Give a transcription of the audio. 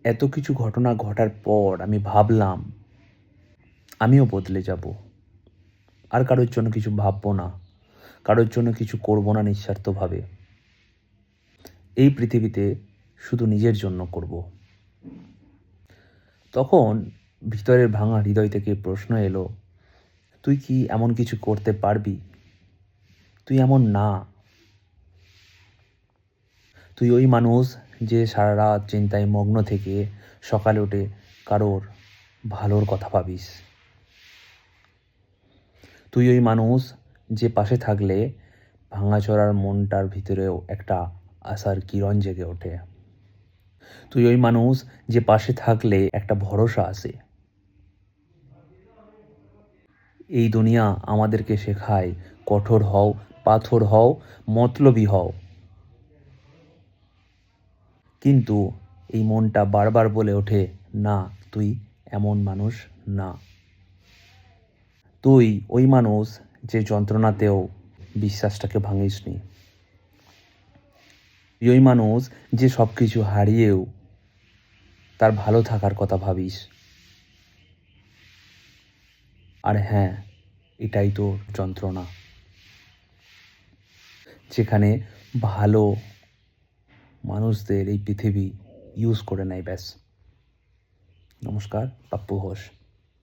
এত কিছু ঘটনা ঘটার পর আমি ভাবলাম আমিও বদলে যাব। আর কারোর জন্য কিছু ভাববো না। কারোর জন্য কিছু করব না নিঃস্বার্থভাবে। এই পৃথিবীতে শুধু নিজের জন্য করব। তখন ভিতরের ভাঙা হৃদয় থেকে প্রশ্ন এলো, তুই কি এমন কিছু করতে পারবি? তুই এমন না। তুই ওই মানুষ যে সারারাত চিন্তায় মগ্ন থেকে সকালে উঠে কারোর ভালোর কথা ভাবিস। তুই ওই মানুষ যে পাশে থাকলে ভাঙাচোরার মনটার ভিতরেও একটা আশার কিরণ জেগে ওঠে। তুই ওই মানুষ যে পাশে থাকলে একটা ভরসা আসে। এই দুনিয়া আমাদেরকে শেখায় কঠোর হও, পাথর হও, মতলবী হও। কিন্তু এই মনটা বারবার বলে ওঠে, না, তুই এমন মানুষ না। তুই ওই মানুষ যে যন্ত্রণাতেও বিশ্বাসটাকে ভাঙিসনি। তুই ওই মানুষ যে সব কিছু হারিয়েও তার ভালো থাকার কথা ভাবিস। আর হ্যাঁ, এটাই তোর যন্ত্রণা, যেখানে ভালো মানুষদের এই পৃথিবী ইউজ করে নেয় ব্যাস। নমস্কার, পাপ্পু ঘোষ।